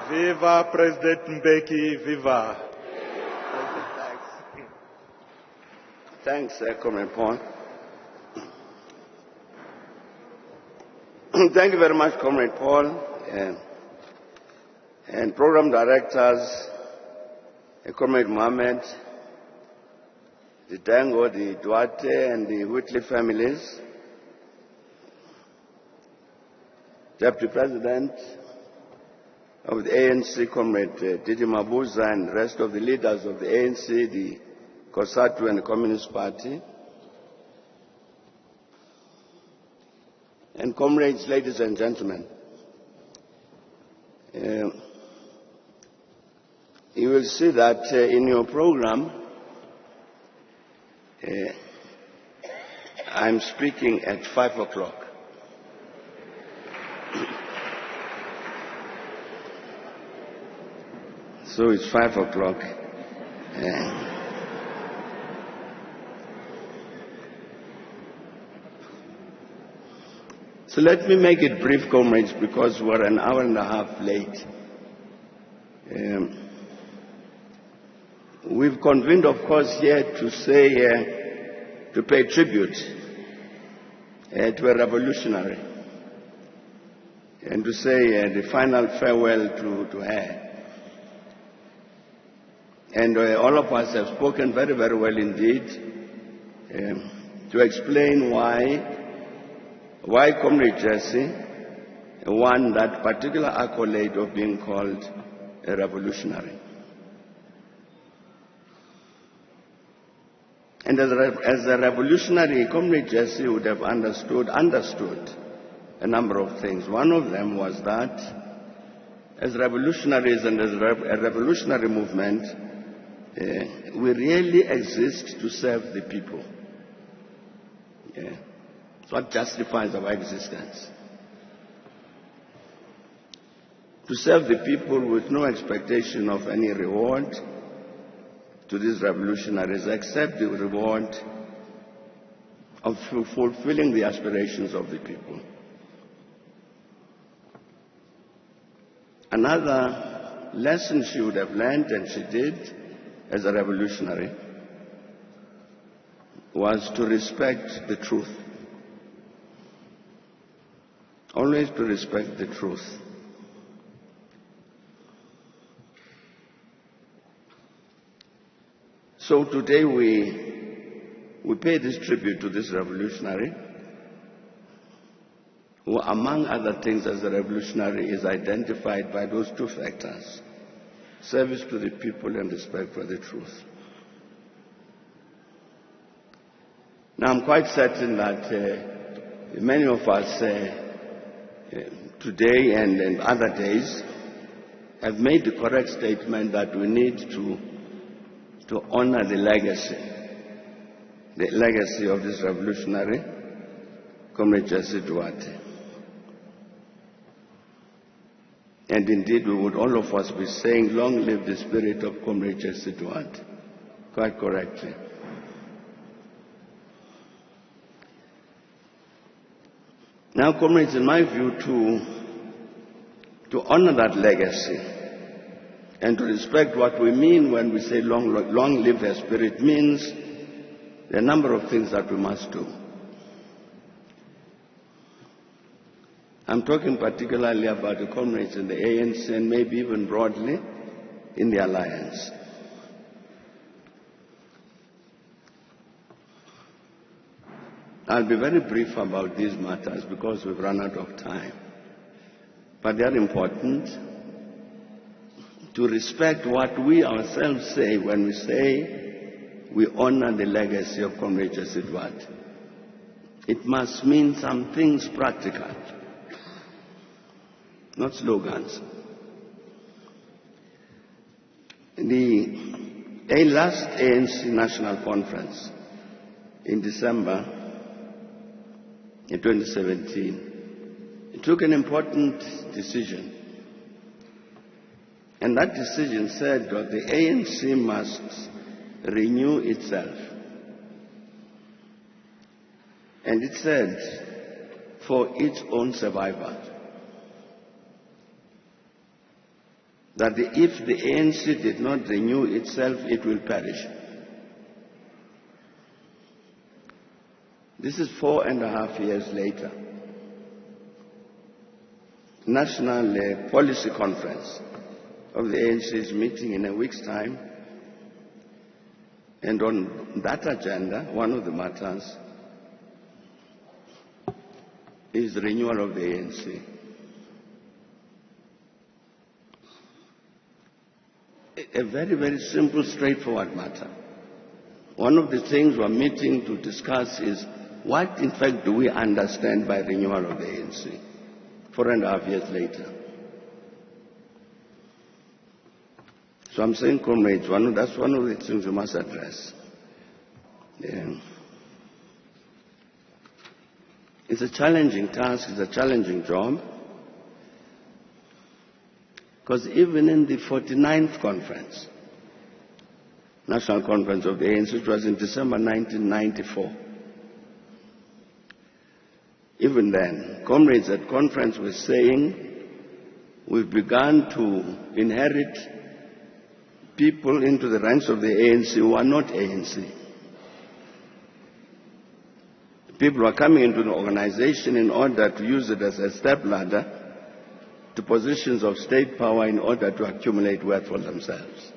Viva President Mbeki, viva. Thanks, Comrade Paul. Thank you very much, Comrade Paul, and program directors, Comrade Mohammed, the Dango, the Duarte, and the Whitley families, Deputy President of the ANC, Comrade Didi Mabuza, and the rest of the leaders of the ANC, the COSATU, and the Communist Party, and comrades, ladies and gentlemen. You will see that in your program, I'm speaking at 5 o'clock. So it's 5 o'clock. So let me make it brief, comrades, because we're an hour and a half late. We've convened, of course, here to say, to pay tribute to a revolutionary and to say the final farewell to her. And all of us have spoken very, very well indeed to explain why Comrade Jessie won that particular accolade of being called a revolutionary. And as a revolutionary, Comrade Jessie would have understood a number of things. One of them was that as revolutionaries and as a revolutionary movement, we really exist to serve the people. It's what justifies our existence. To serve the people with no expectation of any reward to these revolutionaries except the reward of fulfilling the aspirations of the people. Another lesson she would have learned, and she did as a revolutionary, was to respect the truth. Always to respect the truth. So today we pay this tribute to this revolutionary, who among other things as a revolutionary is identified by those two factors: service to the people and respect for the truth. Now I'm quite certain that many of us today and other days have made the correct statement that we need to honor the legacy of this revolutionary, Comrade Jessie Duarte. And indeed, we would all of us be saying, long live the spirit of Comrade Jessie Duarte, quite correctly. Now, comrades, in my view, to honor that legacy and to respect what we mean when we say long live her spirit means there are a number of things that we must do. I'm talking particularly about the comrades in the ANC and maybe even broadly in the alliance. I'll be very brief about these matters because we've run out of time. But they are important to respect what we ourselves say when we say we honor the legacy of Comrade Jessie Duarte. It must mean some things practical, not slogans. The last ANC National Conference in December in 2017, it took an important decision. And that decision said that the ANC must renew itself. And it said, for its own survival. that if the ANC did not renew itself, it will perish. This is 4.5 years later. National Policy Conference of the ANC is meeting in a week's time, and on that agenda, one of the matters is the renewal of the ANC. A very, very simple, straightforward matter. One of the things we're meeting to discuss is what, in fact, do we understand by renewal of the ANC 4.5 years later? So I'm saying, comrades, that's one of the things we must address. Yeah. It's a challenging task, it's a challenging job, because even in the 49th conference, National Conference of the ANC, which was in December 1994, even then, comrades at conference were saying, we've begun to inherit people into the ranks of the ANC who are not ANC. People are coming into the organization in order to use it as a step ladder to positions of state power in order to accumulate wealth for themselves.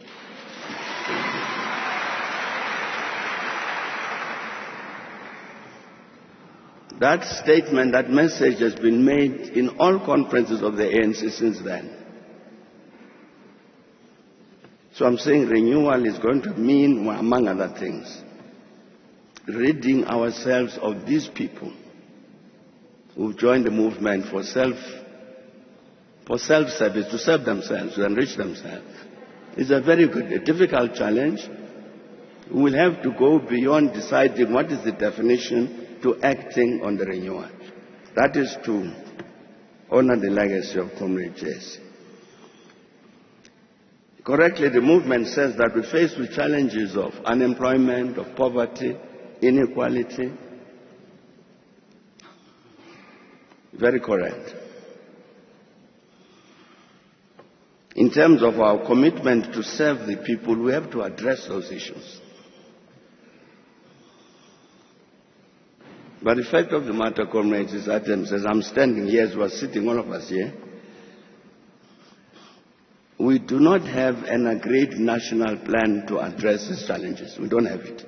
That statement, that message has been made in all conferences of the ANC since then. So I'm saying renewal is going to mean, among other things, ridding ourselves of these people who've joined the movement for self-service, to serve themselves, to enrich themselves. It's a very good, a difficult challenge. We will have to go beyond deciding what is the definition to acting on the renewal. That is to honor the legacy of Comrade Jessie. Correctly, the movement says that we're faced with challenges of unemployment, of poverty, inequality. Very correct. In terms of our commitment to serve the people, we have to address those issues. But the fact of the matter, comrades, is that as I'm standing here, as we're sitting, all of us here, we do not have an agreed national plan to address these challenges. We don't have it.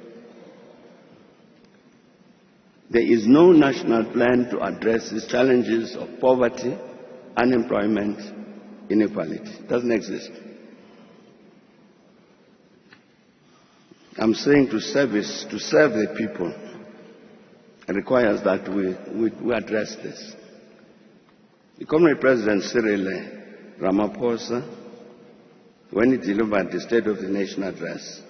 There is no national plan to address these challenges of poverty, unemployment, inequality. It doesn't exist. I'm saying to serve the people requires that we address this. The Communist President Cyril Ramaphosa, when he delivered the State of the Nation address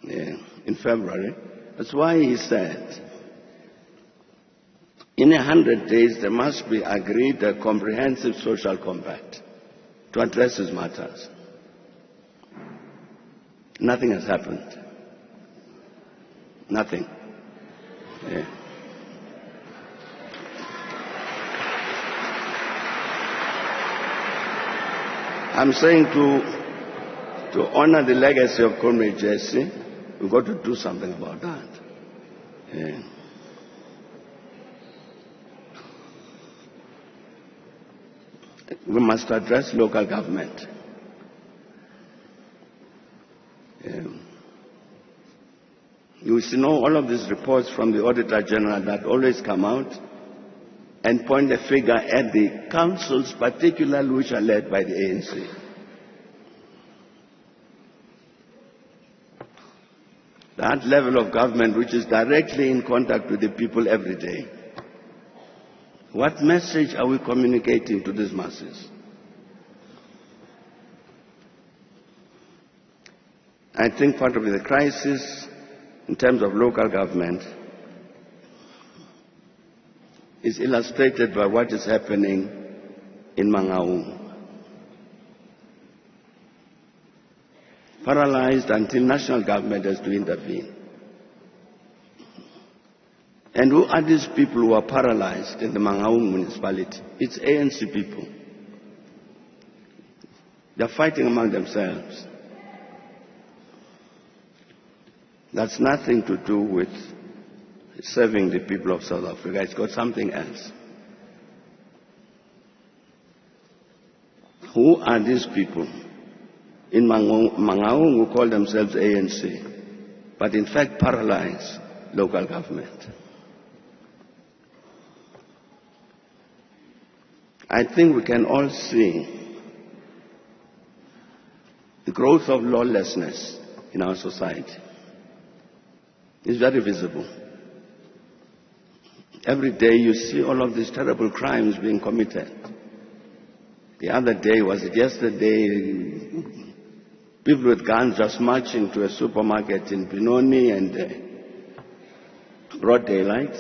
in February, that's why he said, in 100 days there must be agreed a comprehensive social compact to address these matters. Nothing has happened. Nothing. Yeah. I'm saying to honor the legacy of Comrade Jessie, we've got to do something about that. Yeah. We must address local government. Yeah. You see, know all of these reports from the Auditor General that always come out and point a finger at the councils, particularly which are led by the ANC. That level of government which is directly in contact with the people every day. What message are we communicating to these masses? I think part of the crisis in terms of local government is illustrated by what is happening in Mangaung. Paralyzed until national government has to intervene. And who are these people who are paralyzed in the Mangaung municipality? It's ANC people. They're fighting among themselves. That's nothing to do with serving the people of South Africa. It's got something else. Who are these people? In Mangaung, who call themselves ANC, but in fact paralyze local government. I think we can all see the growth of lawlessness in our society. It's very visible. Every day you see all of these terrible crimes being committed. The other day, was it yesterday, people with guns just marching to a supermarket in Benoni and broad daylight.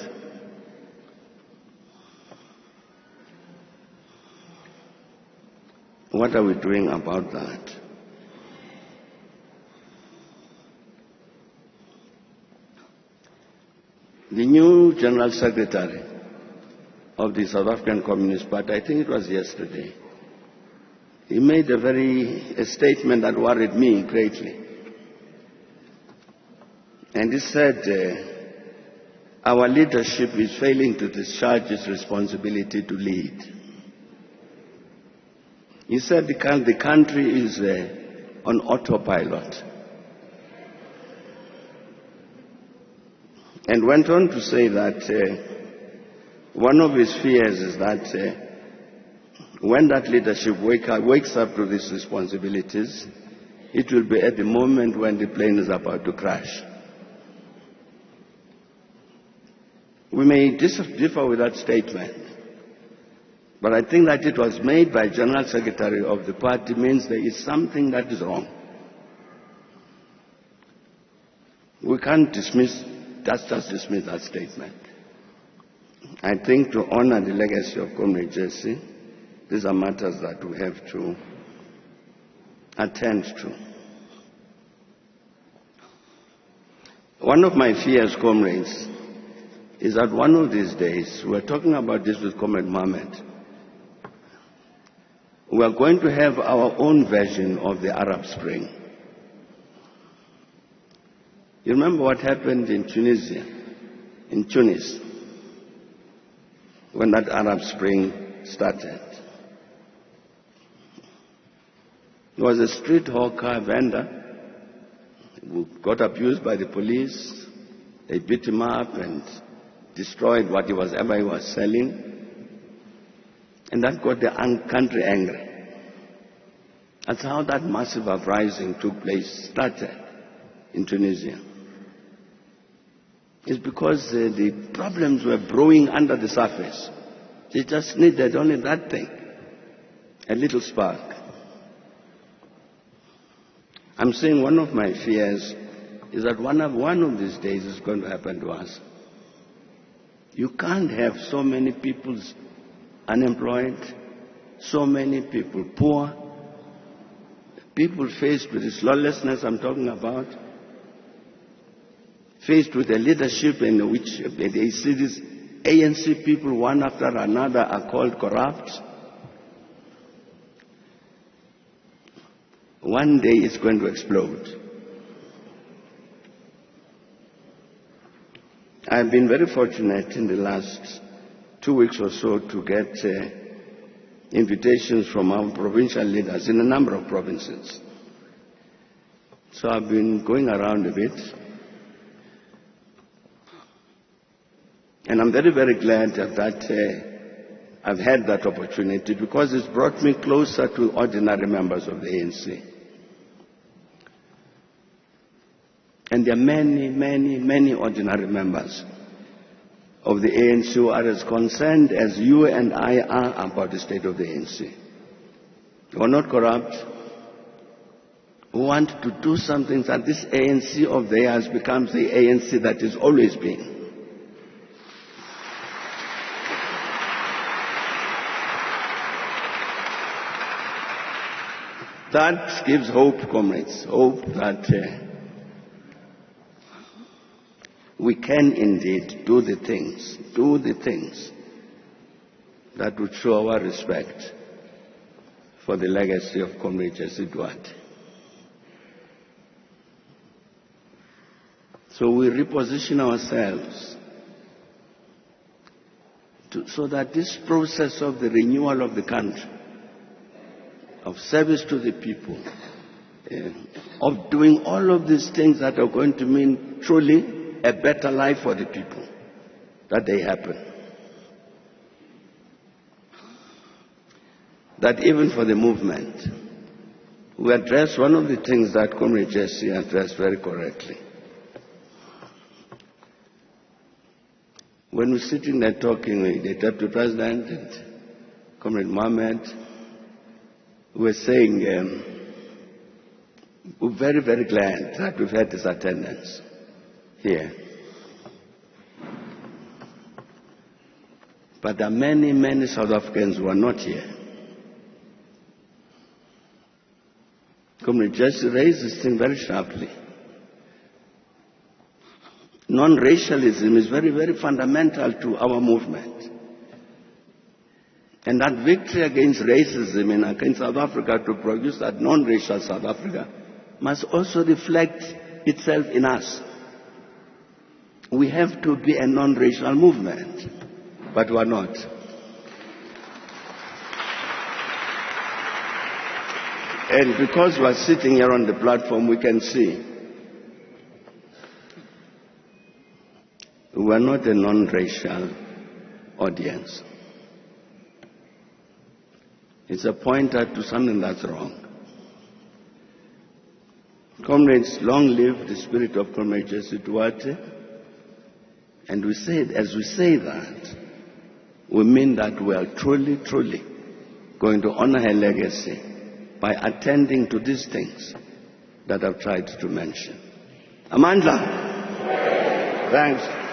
What are we doing about that? The new General Secretary of the South African Communist Party, I think it was yesterday, he made a statement that worried me greatly. And he said, our leadership is failing to discharge its responsibility to lead. He said the country is on autopilot. And went on to say that one of his fears is that when that leadership wakes up to these responsibilities, it will be at the moment when the plane is about to crash. We may differ with that statement, but I think that it was made by General Secretary of the party means there is something that is wrong. We can't just dismiss that statement. I think to honor the legacy of Comrade Jessie, these are matters that we have to attend to. One of my fears, comrades, is that one of these days, we were talking about this with Comrade Mohammed, we are going to have our own version of the Arab Spring. You remember what happened in Tunisia, in Tunis, when that Arab Spring started? There was a street hawker vendor who got abused by the police. They beat him up and destroyed whatever he was selling. And that got the country angry. That's how that massive uprising took place, started in Tunisia. It's because the problems were brewing under the surface. They just needed only that thing, a little spark. I'm saying one of my fears is that one of these days is going to happen to us. You can't have so many people unemployed, so many people poor, people faced with this lawlessness I'm talking about, faced with a leadership in which they see these ANC people one after another are called corrupt. One day it's going to explode. I've been very fortunate in the last 2 weeks or so to get invitations from our provincial leaders in a number of provinces. So I've been going around a bit. And I'm very, very glad that I've had that opportunity because it's brought me closer to ordinary members of the ANC. And there are many, many, many ordinary members of the ANC who are as concerned as you and I are about the state of the ANC. Who are not corrupt, who want to do something that this ANC of theirs becomes the ANC that it's always been. That gives hope, comrades, hope that we can indeed do the things that would show our respect for the legacy of Comrade Jessie Duarte. So we reposition ourselves so that this process of the renewal of the country, of service to the people, of doing all of these things that are going to mean truly a better life for the people, that they happen. That even for the movement, we address one of the things that Comrade Jessie addressed very correctly. When we're sitting there talking with the Deputy President and Comrade Mohammed, we're saying we're very, very glad that we've had this attendance here. But there are many, many South Africans who are not here. Comrade Jessie raised this thing very sharply. Non-racialism is very, very fundamental to our movement. And that victory against racism and against South Africa to produce that non-racial South Africa must also reflect itself in us. We have to be a non-racial movement, but we are not. And because we are sitting here on the platform, we can see we are not a non-racial audience. It's a pointer to something that's wrong. Comrades, long live the spirit of Comrade Jessie Duarte. And we say, as we say that, we mean that we are truly, truly going to honor her legacy by attending to these things that I've tried to mention. Amandla, thanks.